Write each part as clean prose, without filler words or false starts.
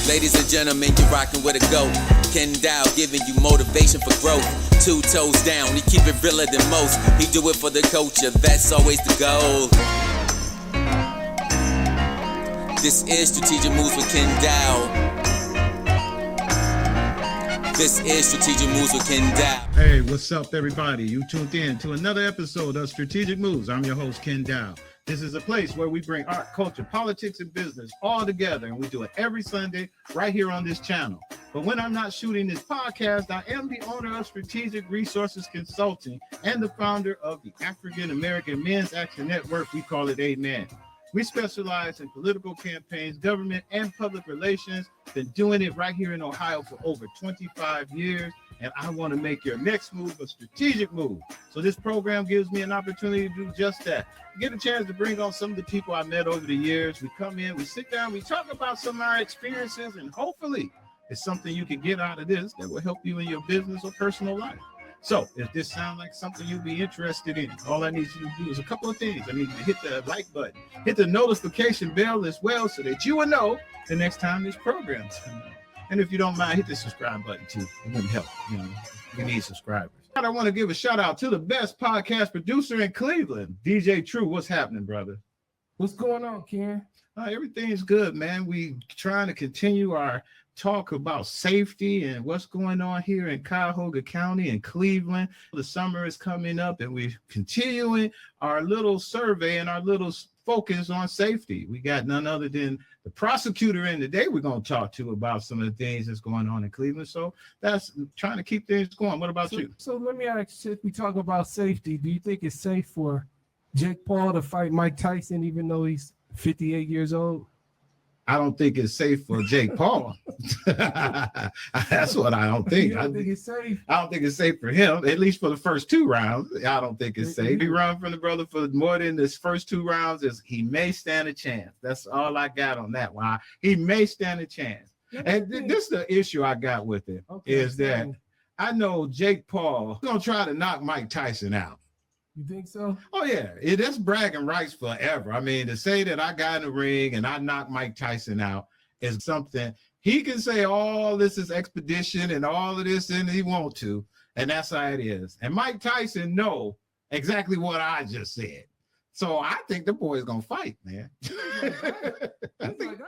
Ladies and gentlemen, you're rocking with a GOAT. Ken Dow giving you motivation for growth. 2 toes down, he keep it realer than most. He do it for the culture, that's always the goal. This is Strategic Moves with Ken Dow. This is Strategic Moves with Ken Dow. Hey, what's up, everybody? You tuned in to another episode of Strategic Moves. I'm your host, Ken Dow. This is a place where we bring art, culture, politics, and business all together, and we do it every Sunday right here on this channel. But when I'm not shooting this podcast, I am the owner of Strategic Resources Consulting and the founder of the African American Men's Action Network. We call it AMEN. We specialize in political campaigns, government, and public relations. Been doing it right here in Ohio for over 25 years, and I want to make your next move a strategic move. So this program gives me an opportunity to do just that. Get a chance to bring on some of the people I met over the years. We come in, we sit down, we talk about some of our experiences, and hopefully it's something you can get out of this that will help you in your business or personal life. So if this sounds like something you'd be interested in, all I need you to do is a couple of things. I need you to hit the like button, hit the notification bell as well, so that you will know the next time this program's coming out. And if you don't mind, hit the subscribe button too. It wouldn't help. You know, we need subscribers. I want to give a shout out to the best podcast producer in Cleveland, DJ True. What's happening, brother? What's going on, Ken? Everything's good, man. We trying to continue our talk about safety and what's going on here in Cuyahoga County and Cleveland. The summer is coming up, and we're continuing our little survey and our little focus on safety. We got none other than the prosecutor in today we're going to talk to about some of the things that's going on in Cleveland. So that's trying to keep things going. What about you? So let me ask, if we talk about safety, do you think it's safe for Jake Paul to fight Mike Tyson even though he's 58 years old? I don't think it's safe for Jake Paul. That's what I don't think. You don't think it's safe? I don't think it's safe for him, at least for the first 2 rounds. I don't think it's safe. He run from the brother for more than this first 2 rounds. He may stand a chance. That's all I got on that one. He may stand a chance. And this is the issue I got with it, is that I know Jake Paul is going to try to knock Mike Tyson out. You think so? Oh, yeah. That's bragging rights forever. I mean, to say that I got in the ring and I knocked Mike Tyson out is something he can say all this is expedition and all of this, and he want to. And that's how it is. And Mike Tyson know exactly what I just said. So I think the boy's going to fight, man. I think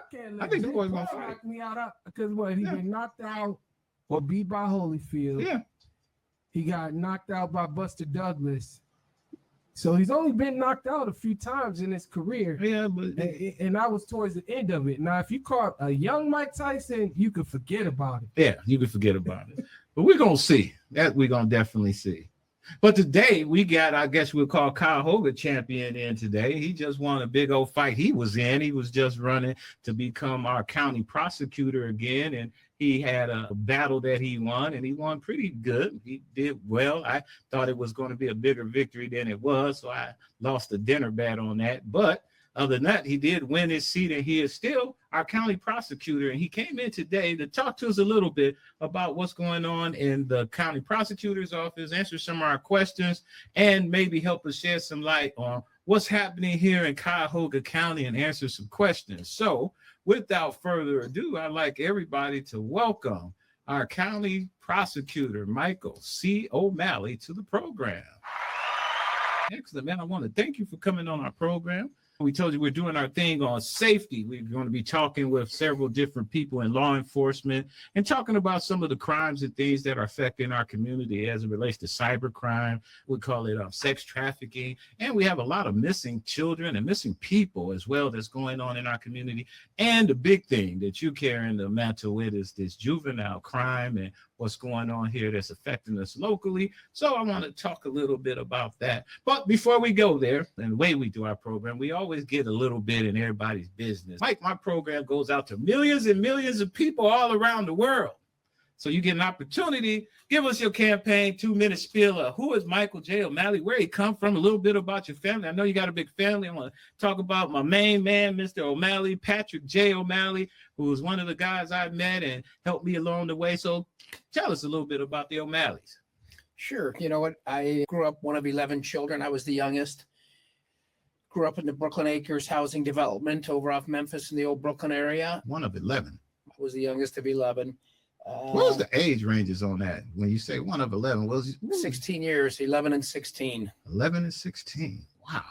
the boy's going to fight. Me out because he been knocked out or beat by Holyfield. Yeah. He got knocked out by Buster Douglas. So he's only been knocked out a few times in his career. Yeah, but and I was towards the end of it. Now, if you caught a young Mike Tyson, you could forget about it. Yeah, you could forget about it. But we're gonna see. That we're gonna definitely see. But today we got, I guess we'll call Cuyahoga champion in today. He just won a big old fight he was in. He was just running to become our county prosecutor again, and he had a battle that he won, and he won pretty good. He did well. I thought it was going to be a bigger victory than it was, so I lost a dinner bet on that. But other than that, he did win his seat, and he is still our county prosecutor. And he came in today to talk to us a little bit about what's going on in the county prosecutor's office, answer some of our questions, and maybe help us shed some light on what's happening here in Cuyahoga County and answer some questions. So without further ado, I'd like everybody to welcome our county prosecutor, Michael C. O'Malley, to the program. Excellent, man. I want to thank you for coming on our program. We told you we're doing our thing on safety. We're going to be talking with several different people in law enforcement and talking about some of the crimes and things that are affecting our community as it relates to cybercrime. We call it sex trafficking. And we have a lot of missing children and missing people as well that's going on in our community. And the big thing that you carry in the mantle with is this juvenile crime and what's going on here that's affecting us locally. So I want to talk a little bit about that. But before we go there, and the way we do our program, we always get a little bit in everybody's business. Like my program goes out to millions and millions of people all around the world. So you get an opportunity. Give us your campaign 2-minute spiel of who is Michael J. O'Malley, where he come from, a little bit about your family. I know you got a big family. I want to talk about my main man, Mr. O'Malley, Patrick J. O'Malley, who was one of the guys I met and helped me along the way. So tell us a little bit about the O'Malleys. Sure. You know what? I grew up one of 11 children. I was the youngest. Grew up in the Brooklyn Acres housing development over off Memphis in the old Brooklyn area. One of 11. was the youngest of 11. What was the age ranges on that? When you say one of 11, was 16 years, 11 and 16. 11 and 16. Wow.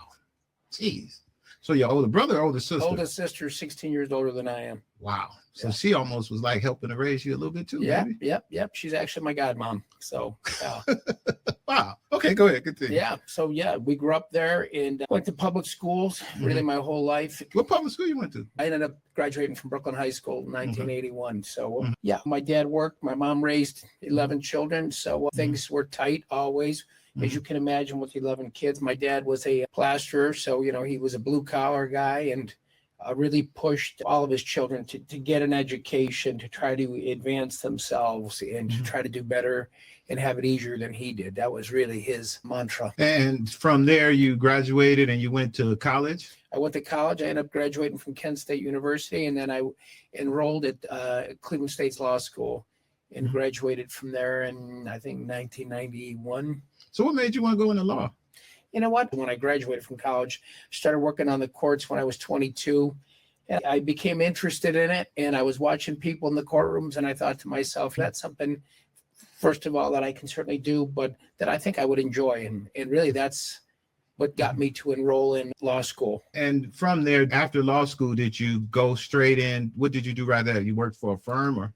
Jeez. So your older brother or older sister? Oldest sister, 16 years older than I am. Wow. So Yeah. she almost was like helping to raise you a little bit too, maybe? Yep. She's actually my godmom. So, Wow. Okay, go ahead. Continue. yeah. So, yeah, we grew up there and went to public schools really my whole life. What public school you went to? I ended up graduating from Brooklyn High School in 1981. So, yeah, my dad worked. My mom raised 11 children. So things were tight always. As you can imagine, with 11 kids, my dad was a plasterer. So, he was a blue collar guy and really pushed all of his children to get an education, to try to advance themselves and to try to do better and have it easier than he did. That was really his mantra. And from there, you graduated and you went to college? I went to college. I ended up graduating from Kent State University, and then I enrolled at Cleveland State's Law School and graduated from there in, I think, 1991. So what made you want to go into law? You know what? When I graduated from college, started working on the courts when I was 22. And I became interested in it, and I was watching people in the courtrooms, and I thought to myself, that's something, first of all, that I can certainly do, but that I think I would enjoy. And really, that's what got me to enroll in law school. And from there, after law school, did you go straight in? What did you do right there? You worked for a firm or?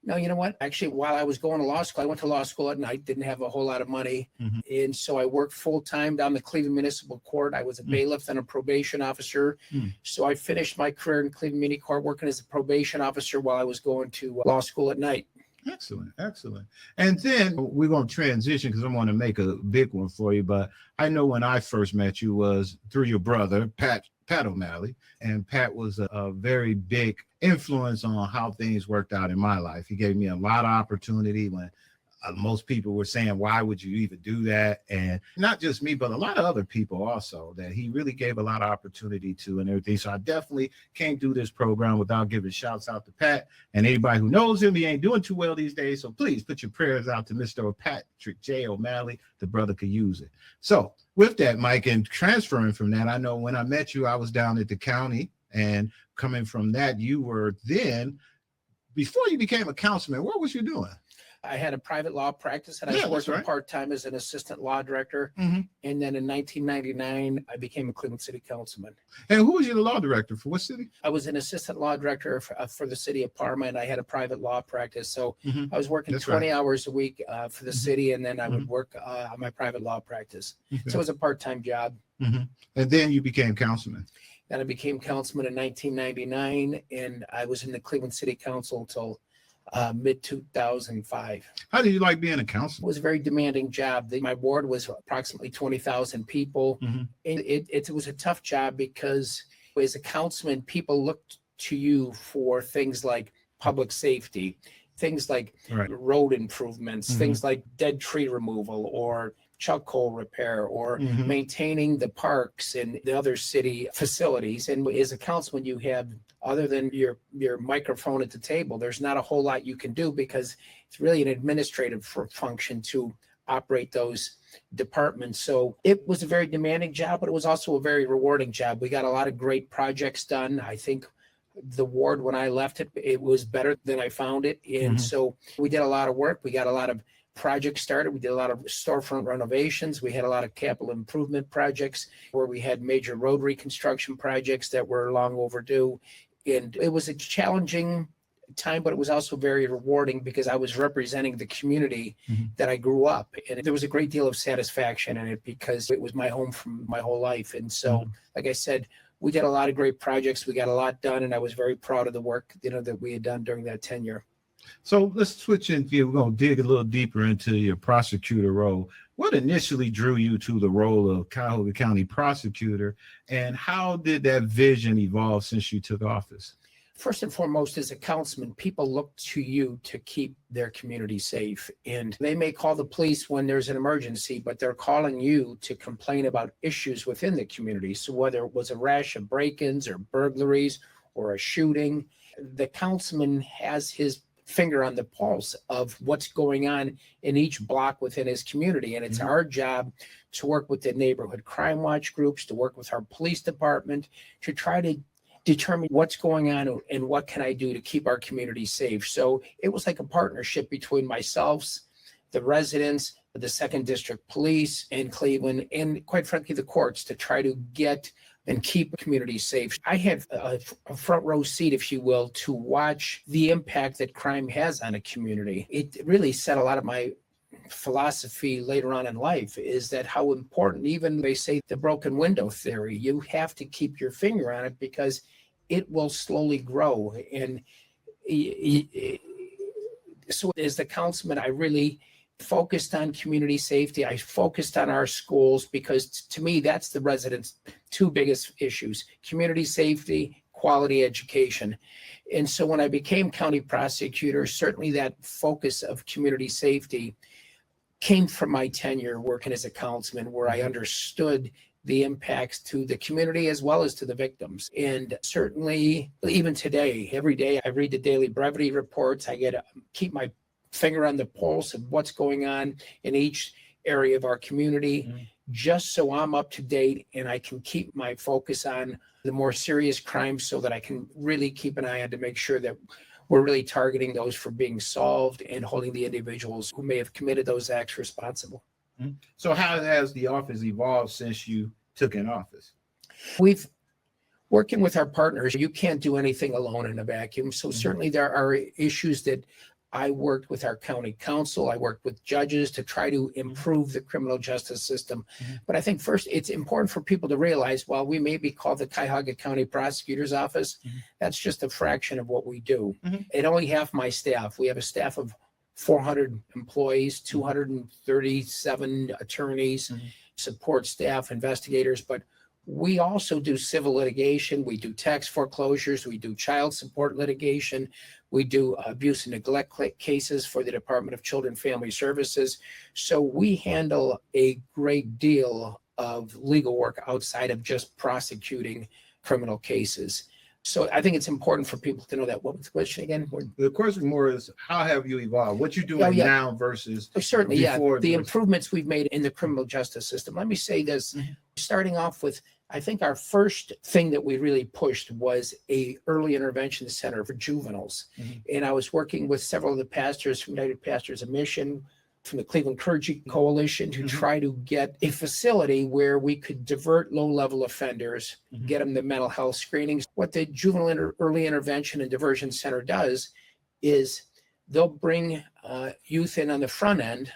No, you know what? Actually, while I was going to law school, I went to law school at night, didn't have a whole lot of money. And so I worked full time down the Cleveland Municipal Court. I was a bailiff and a probation officer. So I finished my career in Cleveland Muni Court working as a probation officer while I was going to law school at night. Excellent. And then we're going to transition because I want to make a big one for you. But I know when I first met you was through your brother, Pat O'Malley. And Pat was a very big influence on how things worked out in my life. He gave me a lot of opportunity when most people were saying, why would you even do that? And not just me, but a lot of other people also that he really gave a lot of opportunity to and everything. So I definitely can't do this program without giving shouts out to Pat and anybody who knows him. He ain't doing too well these days. So please put your prayers out to Mr. Patrick J. O'Malley. The brother could use it. So with that, Mike, and transferring from that, I know when I met you, I was down at the county, and coming from that, you were then, before you became a councilman, what was you doing? I had a private law practice, and I was working part-time as an assistant law director. And then in 1999, I became a Cleveland City Councilman. And who was you the law director for? What city? I was an assistant law director for the city of Parma, and I had a private law practice. So I was working 20 hours a week for the city, and then I would work on my private law practice. So it was a part-time job. And then you became councilman. Then I became councilman in 1999, and I was in the Cleveland City Council until mid-2005. How did you like being a It councilman? was a very demanding job. My ward was approximately 20,000 people. And it was a tough job because as a councilman, people looked to you for things like public safety, things like road improvements, things like dead tree removal or chuck hole repair or maintaining the parks and the other city facilities. And as a councilman, you have, other than your microphone at the table, there's not a whole lot you can do because it's really an administrative function to operate those departments. So it was a very demanding job, but it was also a very rewarding job. We got a lot of great projects done. I think the ward, when I left it, it was better than I found it. And so we did a lot of work. We got a lot of projects started. We did a lot of storefront renovations. We had a lot of capital improvement projects where we had major road reconstruction projects that were long overdue. And it was a challenging time, but it was also very rewarding because I was representing the community that I grew up. And there was a great deal of satisfaction in it because it was my home from my whole life. And so, like I said, we did a lot of great projects. We got a lot done, and I was very proud of the work, that we had done during that tenure. So let's switch in here. We're going to dig a little deeper into your prosecutor role. What initially drew you to the role of Cuyahoga County Prosecutor, and how did that vision evolve since you took office? First and foremost, as a councilman, people look to you to keep their community safe. And they may call the police when there's an emergency, but they're calling you to complain about issues within the community. So whether it was a rash of break-ins or burglaries or a shooting, the councilman has his finger on the pulse of what's going on in each block within his community. And it's our job to work with the neighborhood crime watch groups, to work with our police department, to try to determine what's going on and what can I do to keep our community safe. So it was like a partnership between myself, the residents, the Second District Police in Cleveland, and quite frankly, the courts to try to get and keep communities safe. I had a front row seat, if you will, to watch the impact that crime has on a community. It really set a lot of my philosophy later on in life, is that how important, even they say the broken window theory, you have to keep your finger on it because it will slowly grow. And so as the councilman, I really focused on community safety. I focused on our schools because to me, that's the residents' two biggest issues: community safety, quality education. And so when I became county prosecutor, certainly that focus of community safety came from my tenure working as a councilman, where I understood the impacts to the community as well as to the victims. And certainly even today, every day I read the daily brevity reports. I get to keep my finger on the pulse of what's going on in each area of our community, just so I'm up to date and I can keep my focus on the more serious crimes so that I can really keep an eye on to make sure that we're really targeting those for being solved and holding the individuals who may have committed those acts responsible. So how has the office evolved since you took in office? We've working with our partners. You can't do anything alone in a vacuum. So certainly there are issues that I worked with our county council. I worked with judges to try to improve the criminal justice system. But I think first it's important for people to realize, while we may be called the Cuyahoga County Prosecutor's Office, that's just a fraction of what we do. And only half my staff. We have a staff of 400 employees, 237 attorneys, support staff, investigators, but we also do civil litigation. We do tax foreclosures. We do child support litigation. We do abuse and neglect cases for the Department of Children and Family Services. So we handle a great deal of legal work outside of just prosecuting criminal cases. So I think it's important for people to know that. What was the question again? The question more is, how have you evolved? What you're doing now versus certainly, before? The improvements we've made in the criminal justice system. Let me say this, starting off with, I think our first thing that we really pushed was a early intervention center for juveniles. And I was working with several of the pastors from United Pastors of Mission, from the Cleveland Clergy Coalition, to try to get a facility where we could divert low-level offenders, get them the mental health screenings. What the Juvenile Early Intervention and Diversion Center does is they'll bring youth in on the front end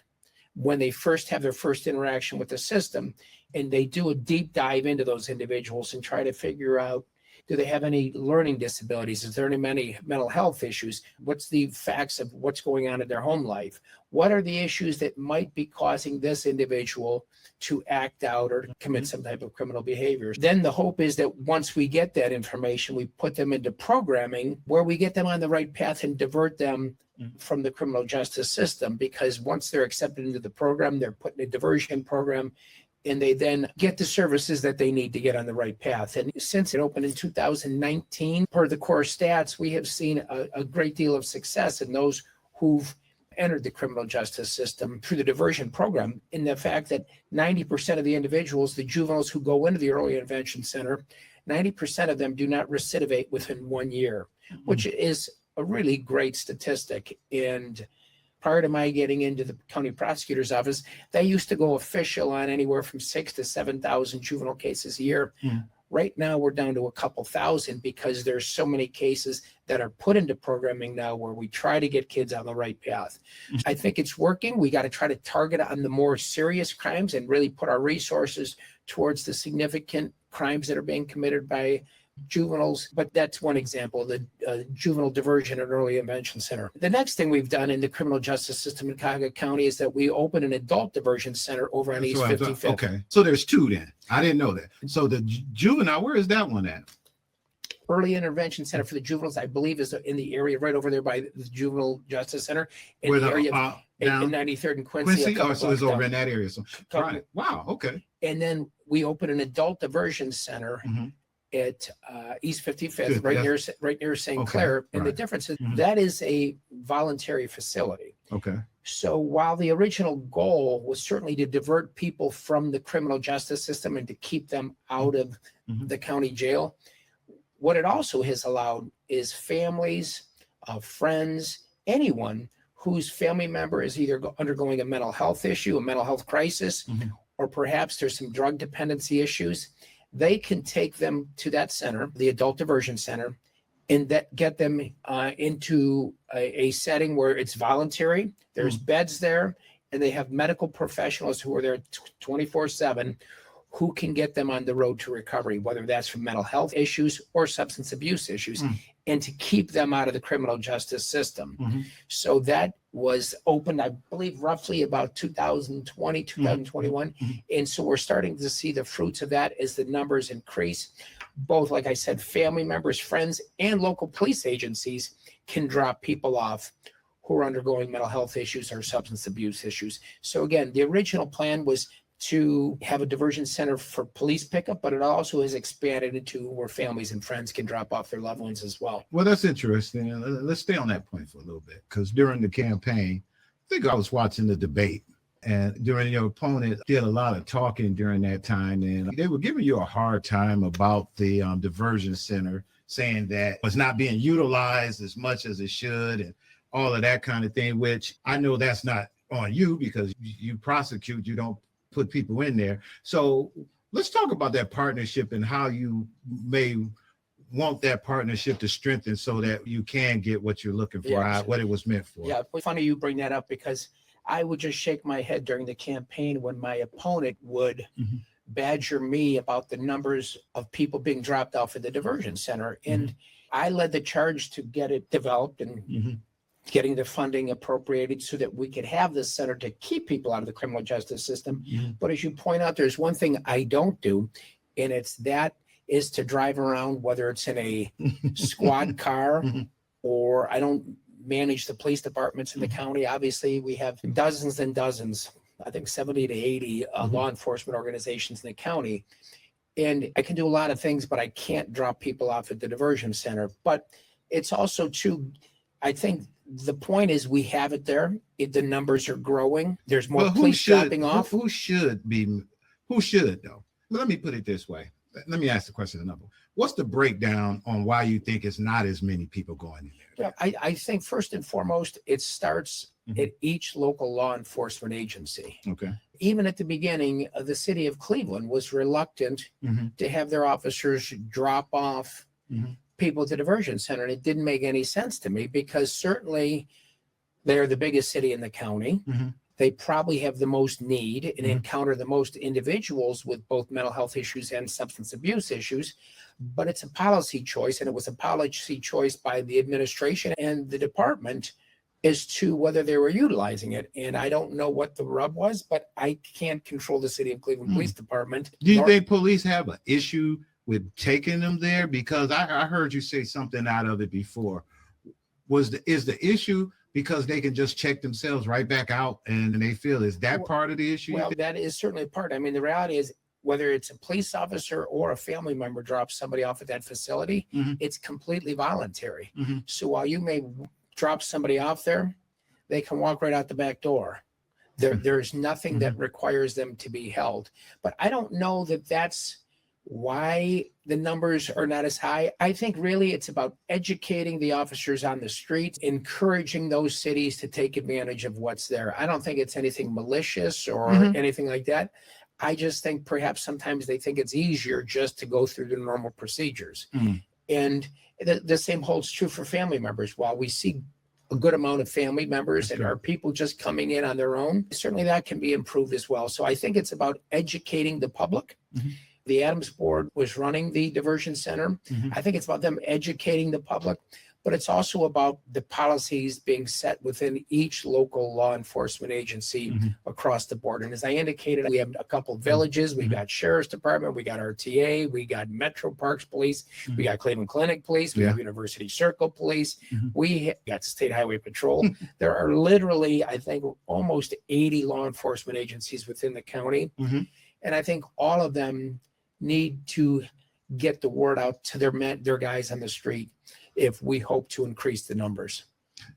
when they first have their first interaction with the system, and they do a deep dive into those individuals and try to figure out, do they have any learning disabilities? Is there any mental health issues? What's the facts of what's going on in their home life? What are the issues that might be causing this individual to act out or commit some type of criminal behavior? Then the hope is that once we get that information, we put them into programming where we get them on the right path and divert them from the criminal justice system, because once they're accepted into the program, they're put in a diversion program, and they then get the services that they need to get on the right path. And since it opened in 2019, per the core stats, we have seen a great deal of success in those who've entered the criminal justice system through the diversion program, in the fact that 90% of the individuals, the juveniles who go into the early intervention center, 90% of them do not recidivate within 1 year, which is a really great statistic. And prior to my getting into the county prosecutor's office, they used to go official on anywhere from 6,000 to 7,000 juvenile cases a year. Right now, we're down to a couple thousand because there's so many cases that are put into programming now where we try to get kids on the right path. I think it's working. We got to try to target on the more serious crimes and really put our resources towards the significant crimes that are being committed by juveniles. But that's one example, the Juvenile Diversion and Early Intervention Center. The next thing we've done in the criminal justice system in Cuyahoga County is that we opened an adult diversion center over on East 55th. Okay, so there's two then. I didn't know that. So the juvenile, where is that one at? Early Intervention Center for the juveniles, I believe, is in the area right over there by the Juvenile Justice Center in the area of in 93rd and Quincy. Oh, so it's over in that area. So, right. Wow, okay. And then we opened an adult diversion center at East 55th, right near St. Clair. And the difference is that is a voluntary facility. Okay. So while the original goal was certainly to divert people from the criminal justice system and to keep them out of the county jail, what it also has allowed is families, friends, anyone whose family member is either undergoing a mental health issue, a mental health crisis, or perhaps there's some drug dependency issues, they can take them to that center, the adult diversion center, and that get them into a setting where it's voluntary. There's beds there, and they have medical professionals who are there 24/7 who can get them on the road to recovery, whether that's from mental health issues or substance abuse issues, and to keep them out of the criminal justice system. So that was opened, I believe, roughly about 2020, 2021. And so we're starting to see the fruits of that as the numbers increase. Both, like I said, family members, friends, and local police agencies can drop people off who are undergoing mental health issues or substance abuse issues. So again, the original plan was to have a diversion center for police pickup, but it also has expanded into where families and friends can drop off their loved ones as well. Well, that's interesting. Let's stay on that point for a little bit, because during the campaign, I think I was watching the debate, and during your opponent did a lot of talking during that time, and they were giving you a hard time about the diversion center, saying that it's not being utilized as much as it should and all of that kind of thing, which I know that's not on you because you prosecute, you don't put people in there. So let's talk about that partnership and how you may want that partnership to strengthen so that you can get what you're looking for, what it was meant for. Yeah, it's funny you bring that up, because I would just shake my head during the campaign when my opponent would badger me about the numbers of people being dropped off at the diversion center. And I led the charge to get it developed and getting the funding appropriated so that we could have this center to keep people out of the criminal justice system. But as you point out, there's one thing I don't do, and it's that is to drive around, whether it's in a squad car or I don't manage the police departments in the county. Obviously, we have dozens and dozens, I think 70 to 80 law enforcement organizations in the county. And I can do a lot of things, but I can't drop people off at the diversion center. But it's also true, I think, the point is we have it there. The numbers are growing. There's more police dropping off. Who should though? Let me put it this way. Let me ask the question another way. What's the breakdown on why you think it's not as many people going in there? Yeah, I think first and foremost, it starts at each local law enforcement agency. Okay. Even at the beginning, the city of Cleveland was reluctant to have their officers drop off people at the diversion center. And it didn't make any sense to me, because certainly they're the biggest city in the county. They probably have the most need and encounter the most individuals with both mental health issues and substance abuse issues. But it's a policy choice, and it was a policy choice by the administration and the department as to whether they were utilizing it. And I don't know what the rub was, but I can't control the city of Cleveland Police Department. Do you think police have an issue with taking them there? Because I heard you say something out of it before. Is the issue because they can just check themselves right back out and they feel, is that part of the issue? Well, that is certainly part. I mean, the reality is, whether it's a police officer or a family member drops somebody off at that facility, it's completely voluntary. So while you may drop somebody off there, they can walk right out the back door. There's nothing that requires them to be held. But I don't know that that's why the numbers are not as high. I think really it's about educating the officers on the streets, encouraging those cities to take advantage of what's there. I don't think it's anything malicious or anything like that. I just think perhaps sometimes they think it's easier just to go through the normal procedures. And the same holds true for family members. While we see a good amount of family members and are people just coming in on their own, certainly that can be improved as well. So I think it's about educating the public. The Adams Board was running the diversion center. I think it's about them educating the public, but it's also about the policies being set within each local law enforcement agency across the board. And as I indicated, we have a couple of villages. We've got Sheriff's Department, we got RTA, we got Metro Parks Police, we got Cleveland Clinic Police, we have University Circle Police, we got State Highway Patrol. There are literally, I think, almost 80 law enforcement agencies within the county. And I think all of them need to get the word out to their guys on the street if we hope to increase the numbers.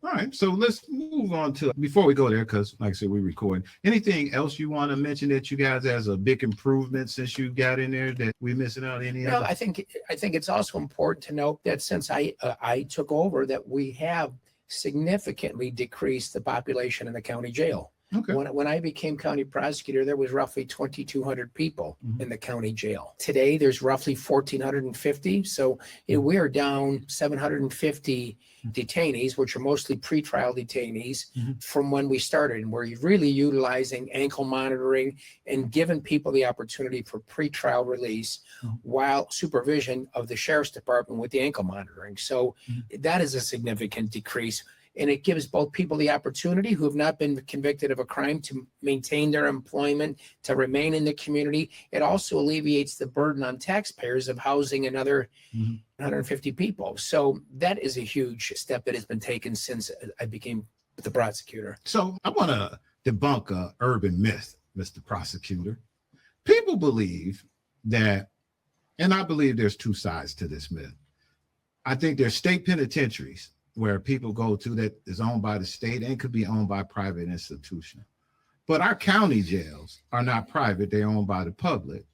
All right, so let's move on to, before we go there, because like I said, we're recording. Anything else you want to mention that you guys as a big improvement since you got in there that we're missing out? Any other? I think it's also important to note that since I took over, that we have significantly decreased the population in the county jail. Okay. When I became county prosecutor, there was roughly 2,200 people in the county jail. Today, there's roughly 1,450. So we are down 750 detainees, which are mostly pretrial detainees from when we started. And we're really utilizing ankle monitoring and giving people the opportunity for pretrial release while supervision of the sheriff's department with the ankle monitoring. So that is a significant decrease. And it gives both people the opportunity who have not been convicted of a crime to maintain their employment, to remain in the community. It also alleviates the burden on taxpayers of housing another 150 people. So that is a huge step that has been taken since I became the prosecutor. So I want to debunk an urban myth, Mr. Prosecutor. People believe that, and I believe there's two sides to this myth. I think there's state penitentiaries where people go to that is owned by the state and could be owned by private institution. But our county jails are not private, they're owned by the public.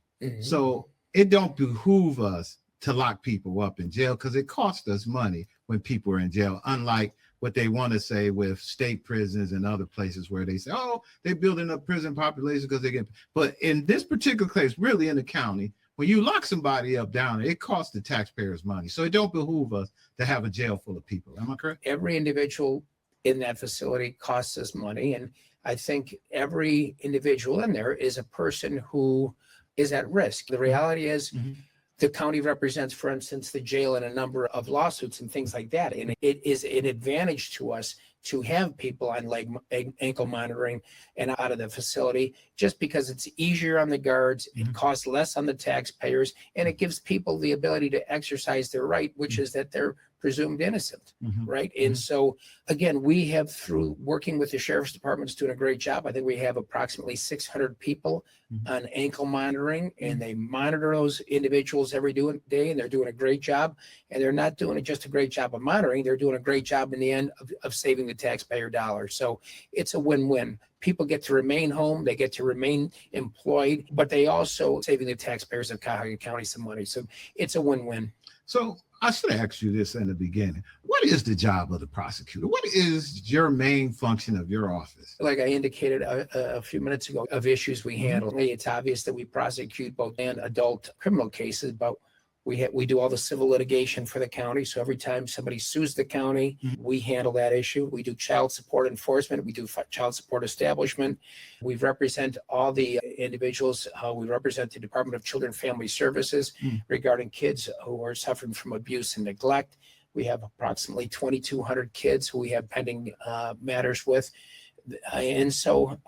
So it don't behoove us to lock people up in jail because it costs us money when people are in jail, unlike what they want to say with state prisons and other places where they say, oh, they're building up prison population because they get, but in this particular case, really in the county, when you lock somebody up down, it costs the taxpayers money. So it don't behoove us to have a jail full of people. Am I correct? Every individual in that facility costs us money. And I think every individual in there is a person who is at risk. The reality is the county represents, for instance, the jail in a number of lawsuits and things like that. And it is an advantage to us to have people on ankle monitoring and out of the facility, just because it's easier on the guards, it costs less on the taxpayers, and it gives people the ability to exercise their right, which is that they're presumed innocent, right? And so, again, we have, through working with the sheriff's department, is doing a great job. I think we have approximately 600 people on ankle monitoring, and they monitor those individuals every day, and they're doing a great job. And they're not doing just a great job of monitoring, they're doing a great job in the end of saving the taxpayer dollars. So it's a win-win. People get to remain home, they get to remain employed, but they also saving the taxpayers of Cuyahoga County some money. So it's a win-win. So I should have asked you this in the beginning. What is the job of the prosecutor? What is your main function of your office? Like I indicated a few minutes ago, of issues we handle. It's obvious that we prosecute both and adult criminal cases, but we do all the civil litigation for the county. So every time somebody sues the county, we handle that issue. We do child support enforcement. We do child support establishment. We represent all the individuals. We represent the Department of Children and Family Services regarding kids who are suffering from abuse and neglect. We have approximately 2,200 kids who we have pending matters with. And so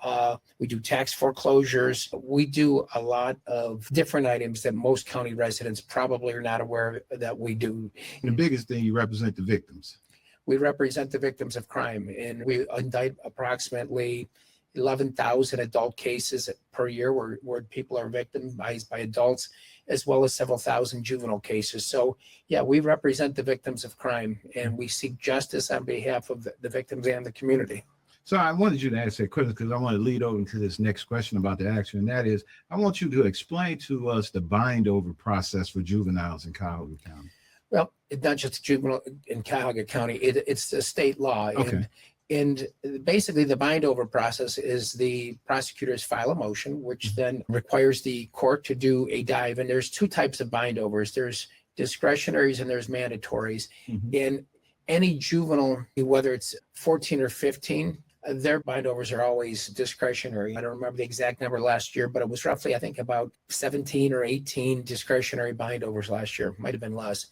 we do tax foreclosures. We do a lot of different items that most county residents probably are not aware that we do. The biggest thing, you represent the victims. We represent the victims of crime, and we indict approximately 11,000 adult cases per year where people are victimized by adults, as well as several thousand juvenile cases. So yeah, we represent the victims of crime, and we seek justice on behalf of the victims and the community. So I wanted you to ask that question because I want to lead over to this next question about the action. And that is, I want you to explain to us the bind over process for juveniles in Cuyahoga County. Well, it's not just juvenile in Cuyahoga County. It's the state law. Okay. And basically the bind over process is the prosecutors file a motion, which then requires the court to do a dive. And there's two types of bind overs. There's discretionaries and there's mandatories. In any juvenile, whether it's 14 or 15, their bindovers are always discretionary. I don't remember the exact number last year, but it was roughly, I think, about 17 or 18 discretionary bindovers last year. Might have been less.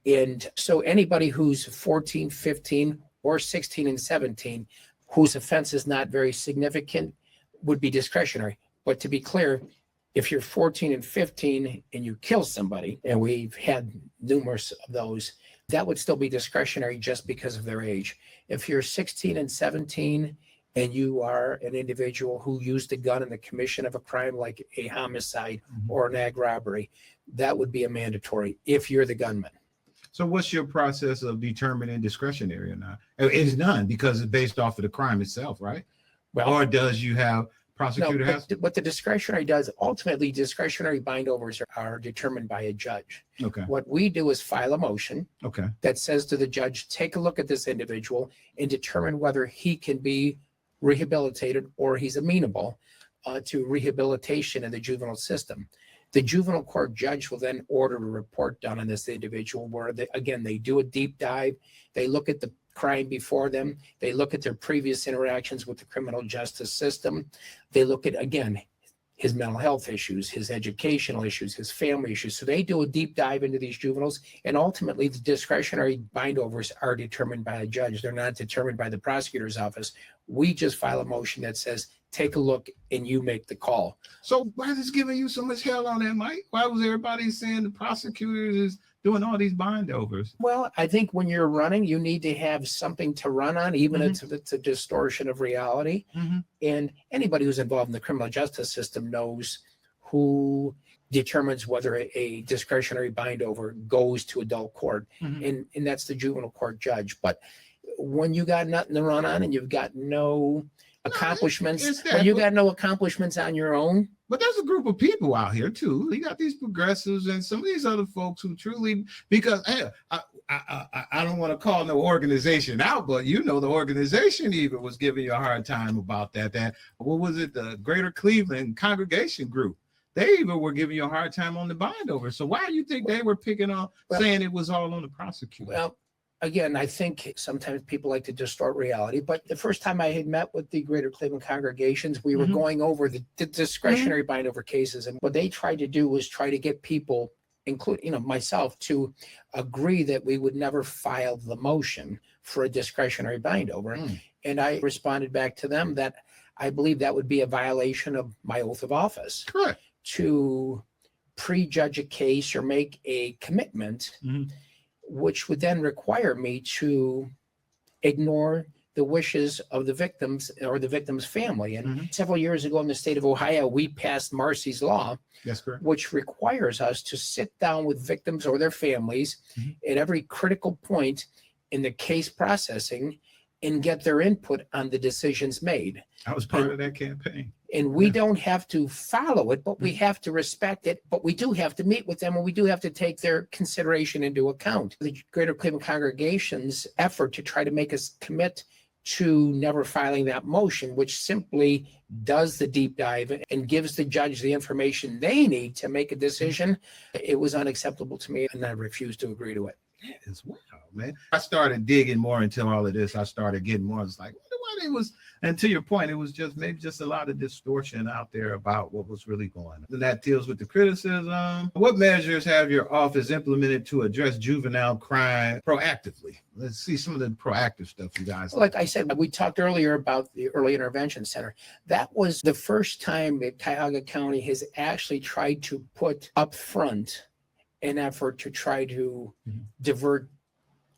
And so anybody who's 14, 15, or 16 and 17, whose offense is not very significant, would be discretionary. But to be clear, if you're 14 and 15 and you kill somebody, and we've had numerous of those, that would still be discretionary just because of their age. If you're 16 and 17 and you are an individual who used a gun in the commission of a crime like a homicide or an ag robbery, that would be a mandatory if you're the gunman. So what's your process of determining discretionary or not? It's none because it's based off of the crime itself, right? Well, Or does you have prosecutor has? What the discretionary does, ultimately, discretionary bindovers are determined by a judge. Okay. What we do is file a motion Okay. that says to the judge, take a look at this individual and determine whether he can be rehabilitated or he's amenable to rehabilitation in the juvenile system. The juvenile court judge will then order a report done on this individual where, they do a deep dive. They look at the crime before them. They look at their previous interactions with the criminal justice system. They look at, again, his mental health issues, his educational issues, his family issues. So they do a deep dive into these juveniles. And ultimately, the discretionary bindovers are determined by a judge. They're not determined by the prosecutor's office. We just file a motion that says, take a look and you make the call. So why is this giving you so much hell on that, Mike? Why was everybody saying the prosecutors is doing all these bindovers? Well, I think when you're running, you need to have something to run on, even if it's a distortion of reality. And anybody who's involved in the criminal justice system knows who determines whether a discretionary bindover goes to adult court. And that's the juvenile court judge. But when you got nothing to run on and you've got no accomplishments, when you got no accomplishments on your own. But there's a group of people out here too. You got these progressives and some of these other folks who truly, because hey, I don't want to call no organization out, but you know the organization even was giving you a hard time about that. What was it? The Greater Cleveland Congregation Group. They even were giving you a hard time on the bindover. So why do you think they were picking on saying it was all on the prosecutor? Well, again, I think sometimes people like to distort reality, but the first time I had met with the Greater Cleveland congregations, we were going over the discretionary bindover cases. And what they tried to do was try to get people, including myself, to agree that we would never file the motion for a discretionary bindover. And I responded back to them that I believe that would be a violation of my oath of office. Correct. To prejudge a case or make a commitment, which would then require me to ignore the wishes of the victims or the victim's family. And several years ago in the state of Ohio, we passed Marcy's Law, That's correct. which requires us to sit down with victims or their families at every critical point in the case processing and get their input on the decisions made. I was part of that campaign. And we don't have to follow it, but we have to respect it. But we do have to meet with them, and we do have to take their consideration into account. The Greater Cleveland Congregation's effort to try to make us commit to never filing that motion, which simply does the deep dive and gives the judge the information they need to make a decision, it was unacceptable to me, and I refused to agree to it. As well, man. I started digging more into all of this. I started getting more. It's like, what it was, and to your point, it was just maybe just a lot of distortion out there about what was really going on. And that deals with the criticism. What measures have your office implemented to address juvenile crime proactively? Let's see some of the proactive stuff you guys. Like I said, we talked earlier about the Early Intervention Center. That was the first time that Cuyahoga County has actually tried to put up front an effort to try to divert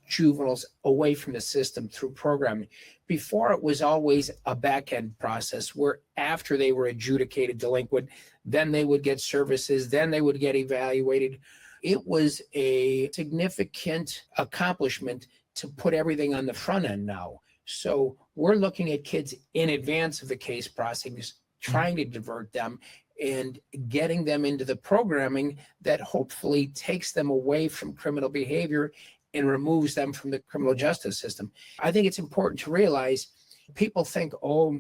juveniles away from the system through programming. Before, it was always a back-end process where after they were adjudicated delinquent, then they would get services, then they would get evaluated. It was a significant accomplishment to put everything on the front end now. So we're looking at kids in advance of the case processing, trying to divert them and getting them into the programming that hopefully takes them away from criminal behavior and removes them from the criminal justice system. I think it's important to realize people think, oh,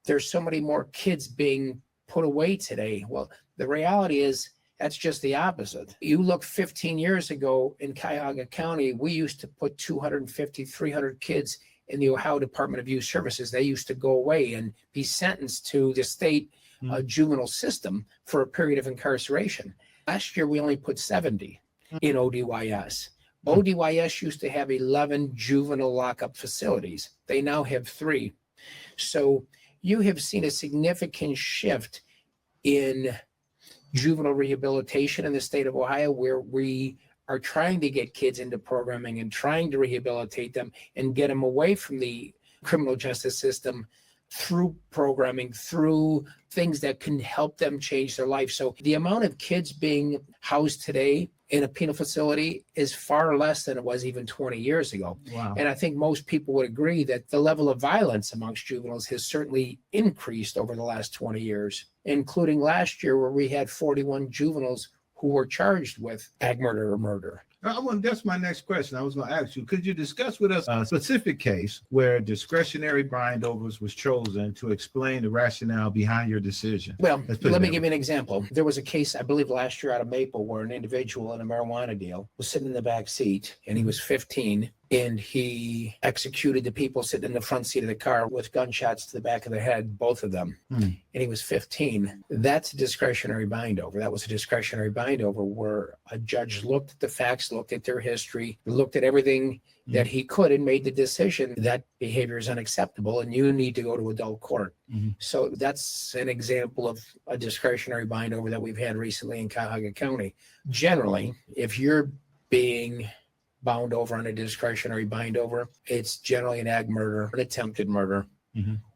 there's so many more kids being put away today. Well, the reality is that's just the opposite. You look 15 years ago in Cuyahoga County, we used to put 250, 300 kids in the Ohio Department of Youth Services. They used to go away and be sentenced to the state juvenile system for a period of incarceration. Last year, we only put 70 in ODYS. ODYS used to have 11 juvenile lockup facilities. They now have 3. So you have seen a significant shift in juvenile rehabilitation in the state of Ohio, where we are trying to get kids into programming and trying to rehabilitate them and get them away from the criminal justice system through programming, through things that can help them change their life. So the amount of kids being housed today in a penal facility is far less than it was even 20 years ago. Wow. And I think most people would agree that the level of violence amongst juveniles has certainly increased over the last 20 years, including last year where we had 41 juveniles who were charged with ag murder or murder. That's my next question. I was going to ask you, could you discuss with us a specific case where discretionary bindovers was chosen to explain the rationale behind your decision? Well, let me give you an example. There was a case, I believe last year out of Maple, where an individual in a marijuana deal was sitting in the back seat and he was 15. And he executed the people sitting in the front seat of the car with gunshots to the back of the head, both of them. And he was 15. That's a discretionary bindover. That was a discretionary bindover where a judge looked at the facts, looked at their history, looked at everything that he could and made the decision that behavior is unacceptable and you need to go to adult court. So that's an example of a discretionary bindover that we've had recently in Cuyahoga County. Generally, if you're being bound over on a discretionary bindover, it's generally an ag murder, an attempted murder,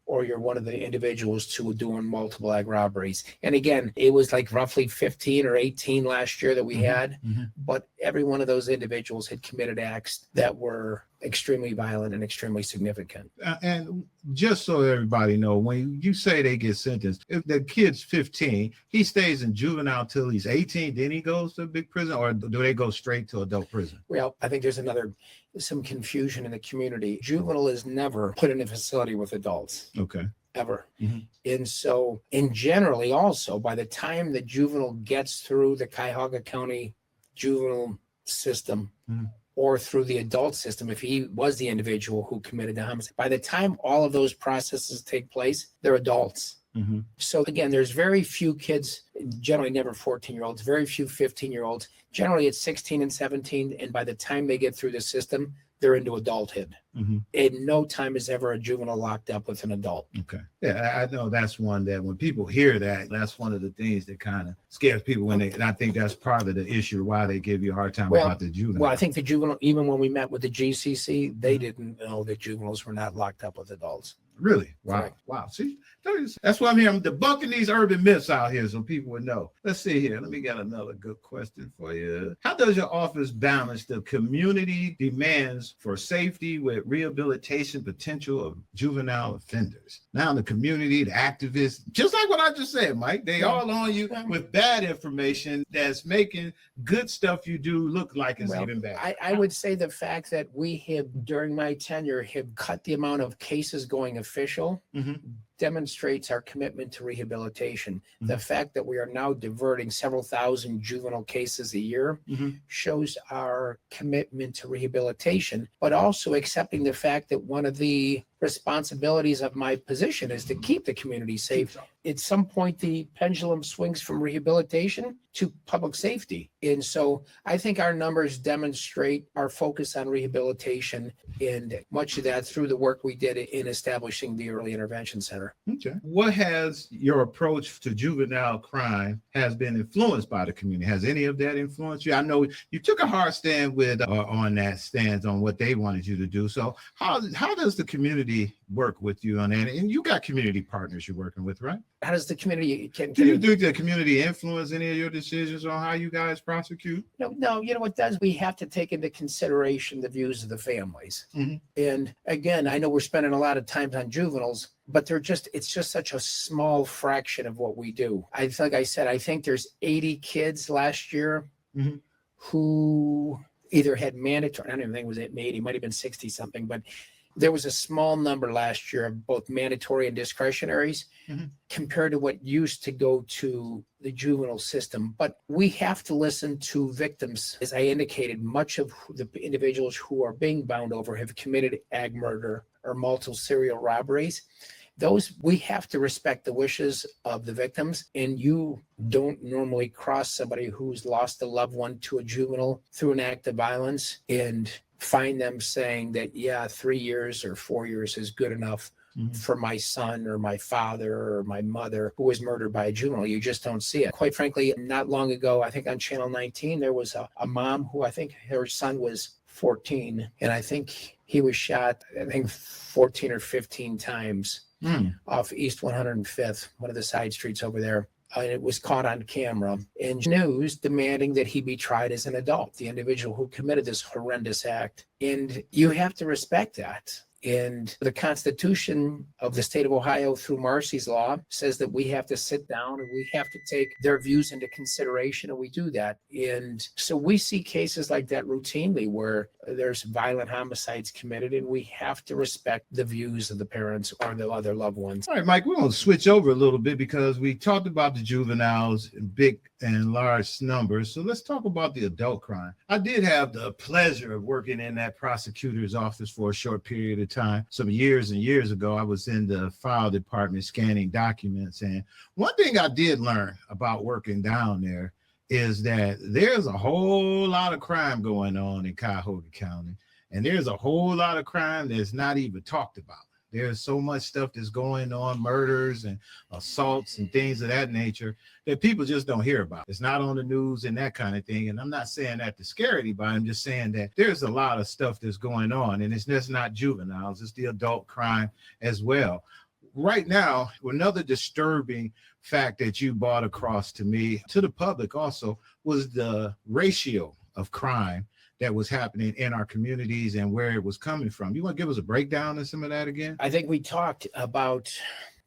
or you're one of the individuals who were doing multiple ag robberies. And again, it was like roughly 15 or 18 last year that we had, but every one of those individuals had committed acts that were extremely violent and extremely significant. And just so everybody know, when you say they get sentenced, if the kid's 15, he stays in juvenile till he's 18, then he goes to big prison, or do they go straight to adult prison? Well, I think there's some confusion in the community. Juvenile is never put in a facility with adults. Okay. Ever. And so, and generally also, by the time the juvenile gets through the Cuyahoga County juvenile system, or through the adult system, if he was the individual who committed the homicide, by the time all of those processes take place, they're adults. So again, there's very few kids, generally never 14-year-olds, very few 15-year-olds. Generally it's 16 and 17. And by the time they get through the system, they're into adulthood. In no time is ever a juvenile locked up with an adult. Okay. Yeah, I know that's one that when people hear that, that's one of the things that kind of scares people and I think that's part of the issue why they give you a hard time about the juvenile. Well, I think the juvenile, even when we met with the GCC, they didn't know that juveniles were not locked up with adults. Really? Wow. Correct. Wow. See, that's why I'm here. I'm debunking these urban myths out here so people would know. Let's see here. Let me get another good question for you. How does your office balance the community demands for safety with rehabilitation potential of juvenile offenders? Now the community, the activists, just like what I just said, Mike, they all on you with bad information that's making good stuff you do look like it's even bad. I would say the fact that we have, during my tenure, have cut the amount of cases going official demonstrates our commitment to rehabilitation. The fact that we are now diverting several thousand juvenile cases a year shows our commitment to rehabilitation, but also accepting the fact that one of the responsibilities of my position is to keep the community safe. At some point, the pendulum swings from rehabilitation to public safety. And so I think our numbers demonstrate our focus on rehabilitation, and much of that through the work we did in establishing the Early Intervention Center. Okay. What has your approach to juvenile crime has been influenced by the community? Has any of that influenced you? I know you took a hard stand with on that stance on what they wanted you to do. So how does the community work with you on that? And you got community partners you're working with, right? How does the community do you think the community influence any of your decisions on how you guys prosecute? No, you know what does? We have to take into consideration the views of the families. And again, I know we're spending a lot of time on juveniles, but it's just such a small fraction of what we do. Like I said, I think there's 80 kids last year who either had mandatory, I don't even think it was 80, it might have been 60 something, but there was a small number last year of both mandatory and discretionaries compared to what used to go to the juvenile system. But we have to listen to victims. As I indicated, much of the individuals who are being bound over have committed ag murder or multiple serial robberies. Those, we have to respect the wishes of the victims, and you don't normally cross somebody who's lost a loved one to a juvenile through an act of violence and find them saying that, 3 years or 4 years is good enough for my son or my father or my mother who was murdered by a juvenile. You just don't see it. Quite frankly, not long ago, I think on Channel 19, there was a mom who I think her son was 14, and I think he was shot, 14 or 15 times off East 105th, one of the side streets over there. And it was caught on camera, and news demanding that he be tried as an adult, the individual who committed this horrendous act. And you have to respect that. And the Constitution of the state of Ohio through Marcy's law says that we have to sit down and we have to take their views into consideration, and we do that. And so we see cases like that routinely where there's violent homicides committed, and we have to respect the views of the parents or the other loved ones. All right, Mike, we're going to switch over a little bit because we talked about the juveniles in big and large numbers. So let's talk about the adult crime. I did have the pleasure of working in that prosecutor's office for a short period of time. Some years and years ago, I was in the file department scanning documents. And one thing I did learn about working down there is that there's a whole lot of crime going on in Cuyahoga County. And there's a whole lot of crime that's not even talked about. There's so much stuff that's going on, murders and assaults and things of that nature that people just don't hear about. It's not on the news and that kind of thing. And I'm not saying that to scare anybody. I'm just saying that there's a lot of stuff that's going on, and it's just not juveniles. It's the adult crime as well. Right now, another disturbing fact that you brought across to me, to the public also, was the ratio of crime that was happening in our communities and where it was coming from. You want to give us a breakdown of some of that again? I think we talked about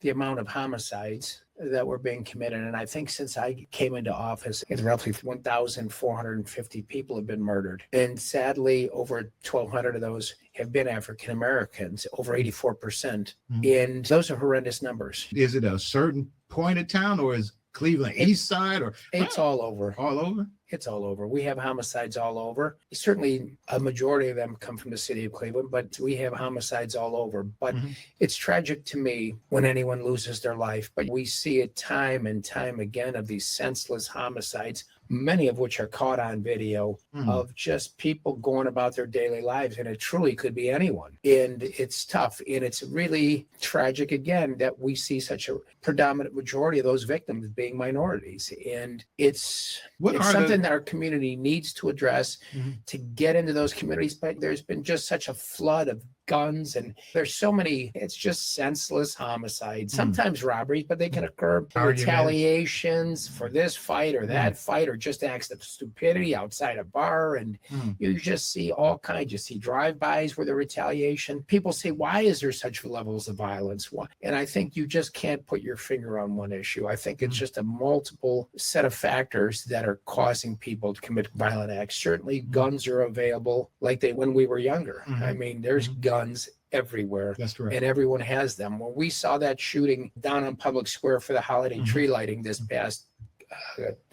the amount of homicides that were being committed. And I think since I came into office, it's roughly 1,450 people have been murdered. And sadly, over 1,200 of those have been African Americans, over 84%. And those are horrendous numbers. Is it a certain point of town, or is Cleveland East Side, or it's all over? All over? It's all over. We have homicides all over. Certainly a majority of them come from the city of Cleveland, but we have homicides all over. But it's tragic to me when anyone loses their life. But we see it time and time again of these senseless homicides, many of which are caught on video, of just people going about their daily lives. And it truly could be anyone. And it's tough. And it's really tragic, again, that we see such a predominant majority of those victims being minorities. And it's something that our community needs to address to get into those communities. But there's been just such a flood of guns, and there's so many, it's just senseless homicides, sometimes robberies, but they can occur retaliations for this fight or that fight, or just acts of stupidity outside a bar. And you just see all kinds. You see drive-bys where the retaliation. People say, why is there such levels of violence? Why? And I think you just can't put your finger on one issue. I think it's just a multiple set of factors that are causing people to commit violent acts. Certainly guns are available like they when we were younger. I mean, there's guns everywhere. That's correct. And everyone has them. When we saw that shooting down on Public Square for the holiday tree lighting this past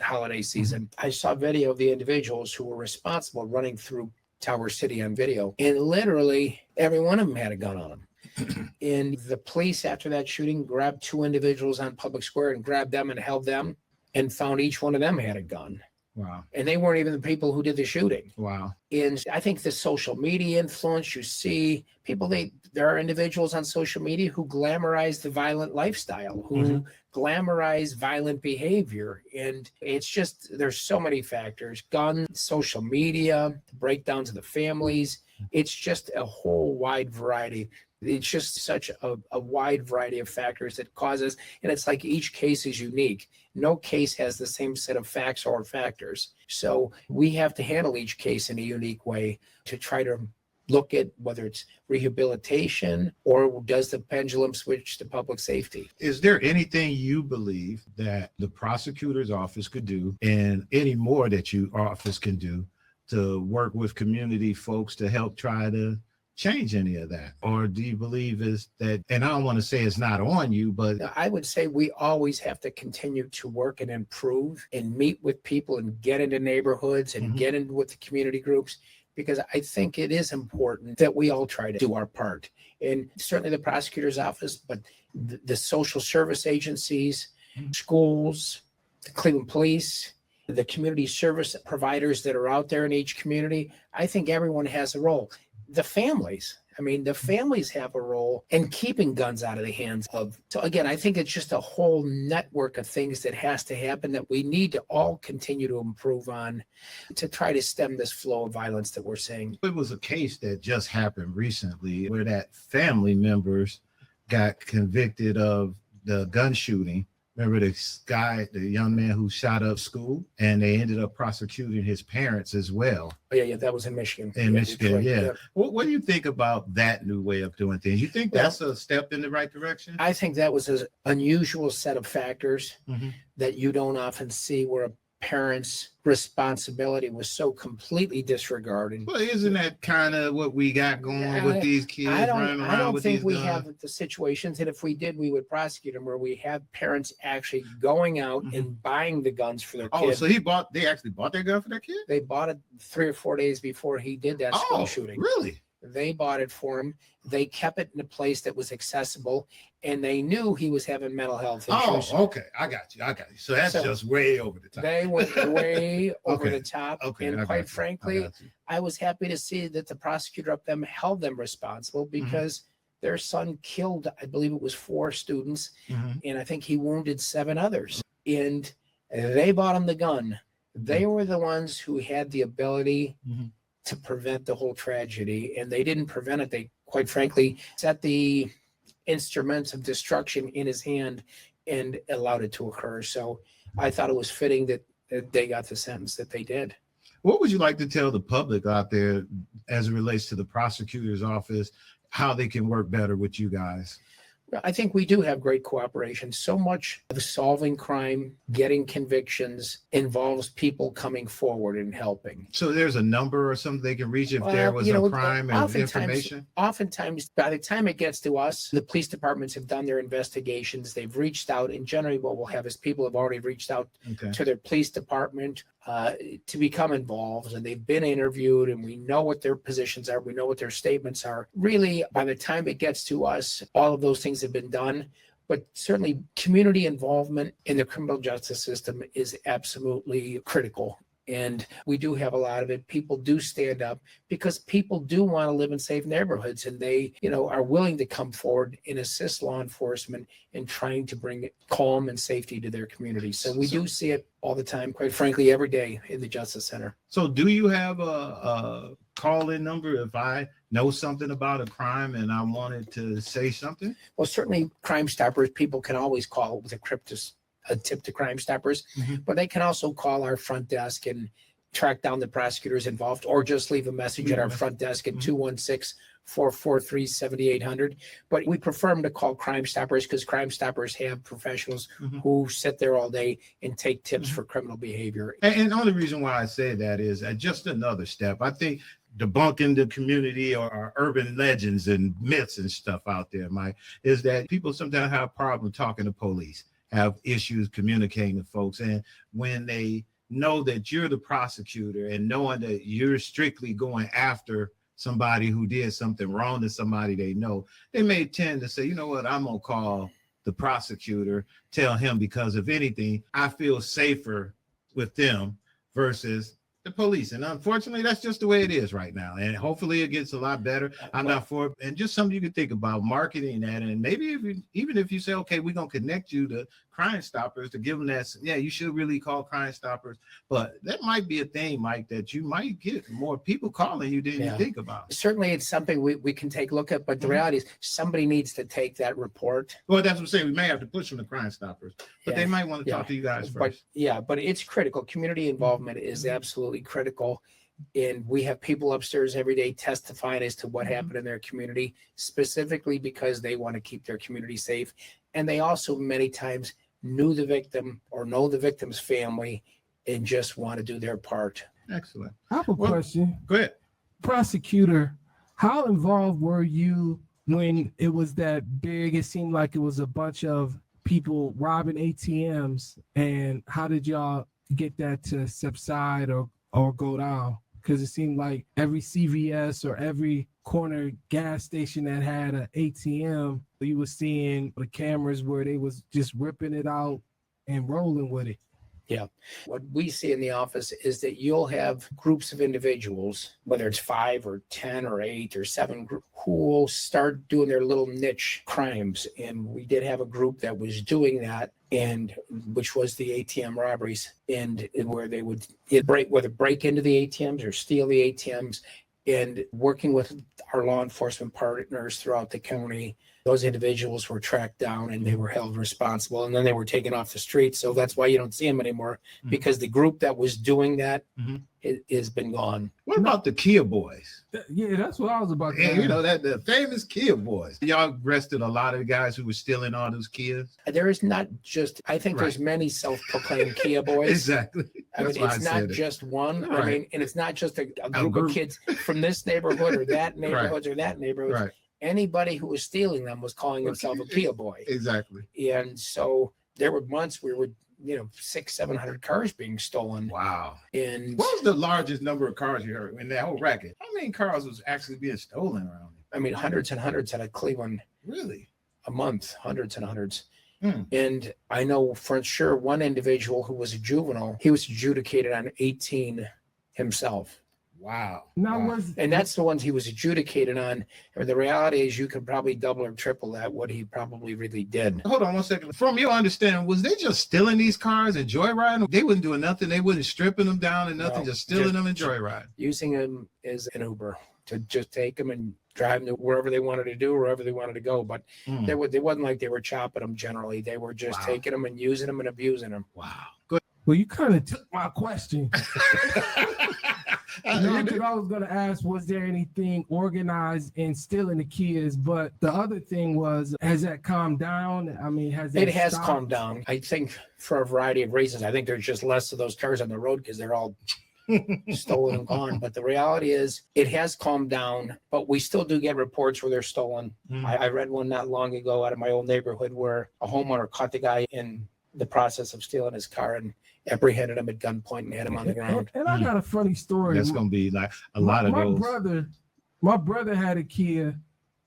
holiday season, I saw video of the individuals who were responsible running through Tower City on video, and literally every one of them had a gun on them. And the police, after that shooting, grabbed two individuals on Public Square and grabbed them and held them, and found each one of them had a gun. Wow. And they weren't even the people who did the shooting. Wow. And I think the social media influence, you see people, there are individuals on social media who glamorize the violent lifestyle, who glamorize violent behavior. And it's just, there's so many factors: guns, social media, breakdowns of the families. It's just a whole wide variety. It's just such a wide variety of factors that causes, and it's like each case is unique. No case has the same set of facts or factors. So we have to handle each case in a unique way to try to look at whether it's rehabilitation or does the pendulum switch to public safety. Is there anything you believe that the prosecutor's office could do, and any more that your office can do, to work with community folks to help try to change any of that? Or do you believe is that, and I don't want to say it's not on you, but I would say we always have to continue to work and improve and meet with people and get into neighborhoods and get in with the community groups, because I think it is important that we all try to do our part. And certainly the prosecutor's office, but the social service agencies, schools, the Cleveland Police, the community service providers that are out there in each community, I think everyone has a role. The families, the families have a role in keeping guns out of the hands of. So again, I think it's just a whole network of things that has to happen that we need to all continue to improve on to try to stem this flow of violence that we're seeing. it was a case that just happened recently where that family members got convicted of the gun shooting. Remember this guy, the young man who shot up school, and they ended up prosecuting his parents as well. Oh, yeah, that was in Michigan. In Michigan, Detroit, yeah. What do you think about that new way of doing things? You think that's a step in the right direction? I think that was an unusual set of factors Mhm. that you don't often see, where a parent's responsibility was so completely disregarded. Well, isn't that kind of what we got going with these kids running around I don't with think these we guns? have the situations, and if we did, we would prosecute them, where we have parents actually going out and buying the guns for their Oh, kids. so they actually bought their gun for their kid? They bought it 3 or 4 days before he did that school shooting. Really? They bought it for him. They kept it in a place that was accessible, and they knew he was having mental health issues. Oh, okay. I got you. So that's just way over the top. They went way over Okay. the top. Okay. And I quite got you. frankly, got you. I was happy to see that the prosecutor up them held them responsible, because their son killed, I believe it was 4 students, and I think he wounded 7 others. And they bought him the gun. They were the ones who had the ability to prevent the whole tragedy, and they didn't prevent it. They, quite frankly, set the instruments of destruction in his hand and allowed it to occur. So I thought it was fitting that they got the sentence that they did. What would you like to tell the public out there as it relates to the prosecutor's office, how they can work better with you guys? I think we do have great cooperation. So much of solving crime, getting convictions, involves people coming forward and helping. So there's a number or something they can reach if there was a crime and information? Oftentimes, by the time it gets to us, the police departments have done their investigations. They've reached out, and generally what we'll have is people have already reached out to their police department to become involved, and they've been interviewed, and we know what their positions are. We know what their statements are. Really, by the time it gets to us, all of those things have been done. But certainly community involvement in the criminal justice system is absolutely critical. And we do have a lot of it. People do stand up because people do want to live in safe neighborhoods, and they, are willing to come forward and assist law enforcement in trying to bring calm and safety to their community. So we do see it all the time, quite frankly, every day in the Justice Center. So do you have a call-in number if I know something about a crime and I wanted to say something? Well, certainly Crime Stoppers, people can always call with a tip to Crime Stoppers, but they can also call our front desk and track down the prosecutors involved, or just leave a message at our front desk at 216-443-7800. But we prefer them to call Crime Stoppers, because Crime Stoppers have professionals who sit there all day and take tips for criminal behavior. And the only reason why I say that is just another step. I think debunking the community or urban legends and myths and stuff out there, Mike, is that people sometimes have a problem talking to police, have issues communicating to folks. And when they know that you're the prosecutor and knowing that you're strictly going after somebody who did something wrong to somebody they know, they may tend to say, you know what, I'm going to call the prosecutor, tell him, because if anything, I feel safer with them versus the police. And unfortunately, that's just the way it is right now. And hopefully it gets a lot better. I'm not for it. And just something you can think about, marketing that. And maybe even if you say, okay, we're going to connect you to Crime Stoppers to give them that, yeah, you should really call Crime Stoppers. But that might be a thing, Mike, that you might get more people calling you than you think about. Certainly it's something we can take a look at, but the reality is somebody needs to take that report. Well, that's what I'm saying. We may have to push them to Crime Stoppers, but they might want to talk to you guys first. But it's critical. Community involvement is absolutely critical. And we have people upstairs every day testifying as to what happened in their community, specifically because they want to keep their community safe. And they also many times knew the victim or know the victim's family and just want to do their part. Excellent. I have a question. Go ahead. Prosecutor, how involved were you when it was that big? It seemed like it was a bunch of people robbing ATMs. And how did y'all get that to subside or go down? Because it seemed like every CVS or every corner gas station that had an ATM, you were seeing the cameras where they was just ripping it out and rolling with it. Yeah. What we see in the office is that you'll have groups of individuals, whether it's 5 or 10 or 8 or 7, who will start doing their little niche crimes. And we did have a group that was doing that, and which was the ATM robberies, and where they would break into the ATMs or steal the ATMs. And working with our law enforcement partners throughout the county, those individuals were tracked down and they were held responsible, and then they were taken off the street. So that's why you don't see them anymore, because the group that was doing that it has been gone. What about the Kia boys? Yeah, that's what I was about to Yeah, ask. you know, that the famous Kia boys. Y'all arrested a lot of guys who were stealing all those Kias. There is not just, I think there's many self-proclaimed Kia boys. Exactly. I mean, it's not just one. I mean, and it's not just a group of kids from this neighborhood or that neighborhood or that neighborhood. Right. Anybody who was stealing them was calling himself a Kia boy. Exactly. And so there were months where 600-700 cars being stolen. Wow. And what was the largest number of cars you heard in that whole racket? How many cars was actually being stolen around here? I mean, hundreds and hundreds out of Cleveland. Really? A month, hundreds and hundreds. And I know for sure one individual who was a juvenile, he was adjudicated on 18 himself. Wow. And that's the ones he was adjudicated on. And the reality is you could probably double or triple that, what he probably really did. Hold on one second. From your understanding, was they just stealing these cars and joyriding? They wasn't doing nothing. They wasn't stripping them down and nothing, just stealing them and joyriding. Using them as an Uber to just take them and drive them to wherever they wanted to do, wherever they wanted to go. But they wasn't like they were chopping them generally. They were just taking them and using them and abusing them. Wow. Good. Well, you kind of took my question. I was going to ask, was there anything organized in stealing the kids? But the other thing was, has that calmed down? I mean, it has calmed down. I think for a variety of reasons. I think there's just less of those cars on the road because they're all stolen and gone. But the reality is it has calmed down, but we still do get reports where they're stolen. I read one not long ago out of my old neighborhood where a homeowner caught the guy in the process of stealing his car and apprehended him at gunpoint and had him on the ground. And I got a funny story. That's going to be like a lot of those. My brother had a Kia,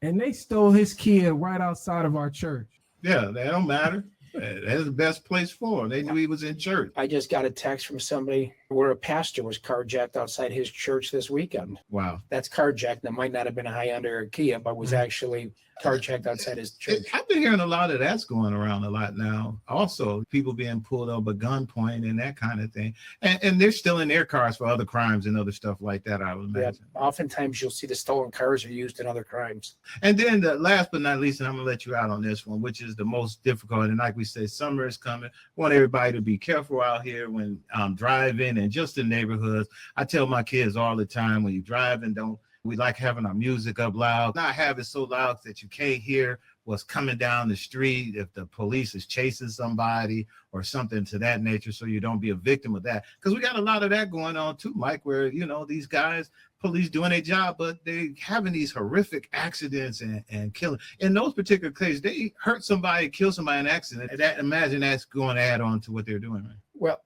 and they stole his Kia right outside of our church. Yeah, that don't matter. That's the best place for him. They knew he was in church. I just got a text from somebody where a pastor was carjacked outside his church this weekend. Wow. That's carjacked. That might not have been a Hyundai or Kia, but was actually carjacked outside his church. I've been hearing a lot of that's going around a lot now. Also, people being pulled up at gunpoint and that kind of thing. And they're still in their cars for other crimes and other stuff like that, I would imagine. Yeah, oftentimes you'll see the stolen cars are used in other crimes. And then the last but not least, and I'm going to let you out on this one, which is the most difficult. And like we said, summer is coming. I want everybody to be careful out here when driving and just in neighborhoods. I tell my kids all the time, when you drive and we like having our music up loud, not have it so loud that you can't hear what's coming down the street if the police is chasing somebody or something to that nature, so you don't be a victim of that. Because we got a lot of that going on too, Mike, where, these guys, police doing their job, but they having these horrific accidents and killing. In those particular cases, they hurt somebody, kill somebody in an accident. Imagine that's going to add on to what they're doing, right? Well,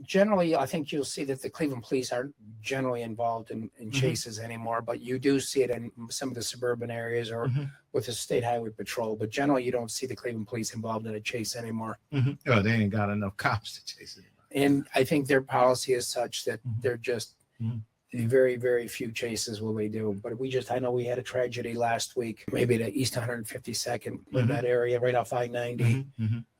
generally, I think you'll see that the Cleveland police aren't generally involved in chases anymore, but you do see it in some of the suburban areas or with the state highway patrol. But generally, you don't see the Cleveland police involved in a chase anymore. Oh, they ain't got enough cops to chase it. And I think their policy is such that they're just very, very few chases will they do. But I know we had a tragedy last week, maybe at East 152nd in that area, right off I-90,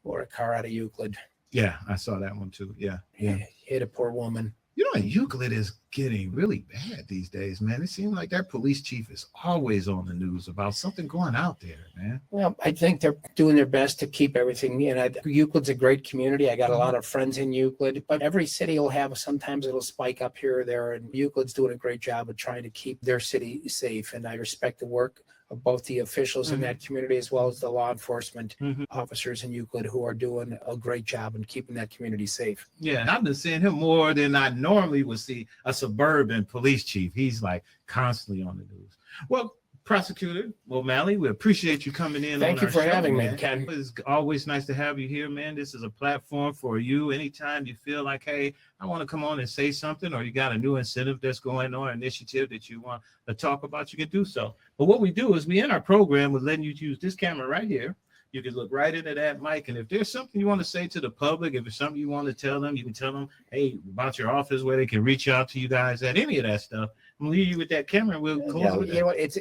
or a car out of Euclid. Yeah, I saw that one too. Yeah. Hit a poor woman. Euclid is getting really bad these days, man. It seems like that police chief is always on the news about something going out there, man. Well, I think they're doing their best to keep everything. Euclid's a great community. I got a lot of friends in Euclid, but every city will have, sometimes it'll spike up here or there, and Euclid's doing a great job of trying to keep their city safe. And I respect the work of both the officials in that community as well as the law enforcement officers in Euclid who are doing a great job in keeping that community safe. Yeah, I've been seeing him more than I normally would see a suburban police chief. He's like constantly on the news. Well, Prosecutor O'Malley, we appreciate you coming in. Thank you for having me, Ken. It's always nice to have you here, man. This is a platform for you. Anytime you feel like, hey, I want to come on and say something, or you got a new incentive that's going on, initiative that you want to talk about, you can do so. But what we do is we end our program with letting you use this camera right here. You can look right into that mic, and if there's something you want to say to the public, if it's something you want to tell them, you can tell them, hey, about your office, where they can reach out to you guys at, any of that stuff. I'm gonna leave you with that camera. We'll close Yeah, with you that. know what? It's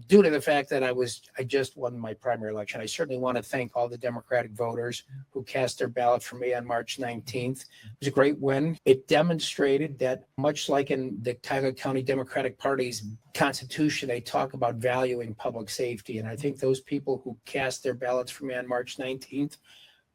due to the fact that I just won my primary election. I certainly want to thank all the Democratic voters who cast their ballot for me on March 19th. It was a great win. It demonstrated that, much like in the Cuyahoga County Democratic Party's constitution, they talk about valuing public safety. And I think those people who cast their ballots for me on March 19th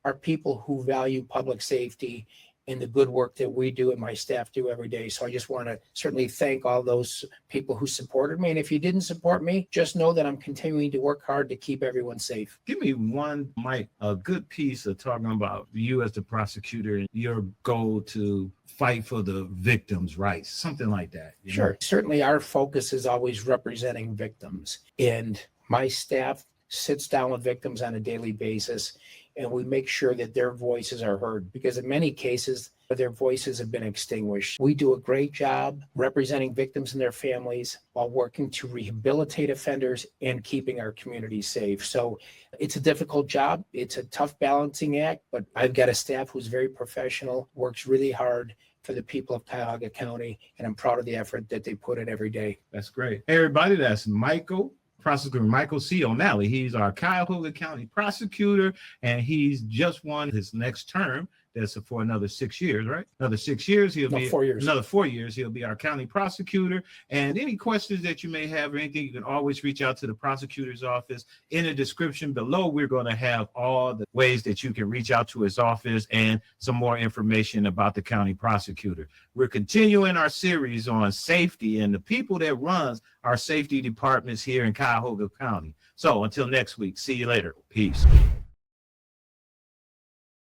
are people who value public safety and the good work that we do and my staff do every day. So I just want to certainly thank all those people who supported me. And if you didn't support me, just know that I'm continuing to work hard to keep everyone safe. Give me one, Mike, a good piece of talking about you as the prosecutor and your goal to fight for the victims' rights, something like that. Sure. Certainly our focus is always representing victims. And my staff sits down with victims on a daily basis, and we make sure that their voices are heard, because in many cases, their voices have been extinguished. We do a great job representing victims and their families while working to rehabilitate offenders and keeping our community safe. So it's a difficult job. It's a tough balancing act, but I've got a staff who's very professional, works really hard for the people of Cuyahoga County, and I'm proud of the effort that they put in every day. That's great. Hey, everybody, that's Prosecutor Michael C. O'Malley. He's our Cuyahoga County prosecutor, and he's just won his next term. That's for another 6 years, right? Another 6 years. He'll be 4 years. Another 4 years. He'll be our county prosecutor. And any questions that you may have or anything, you can always reach out to the prosecutor's office. In the description below, we're going to have all the ways that you can reach out to his office and some more information about the county prosecutor. We're continuing our series on safety and the people that runs our safety departments here in Cuyahoga County. So until next week, see you later. Peace.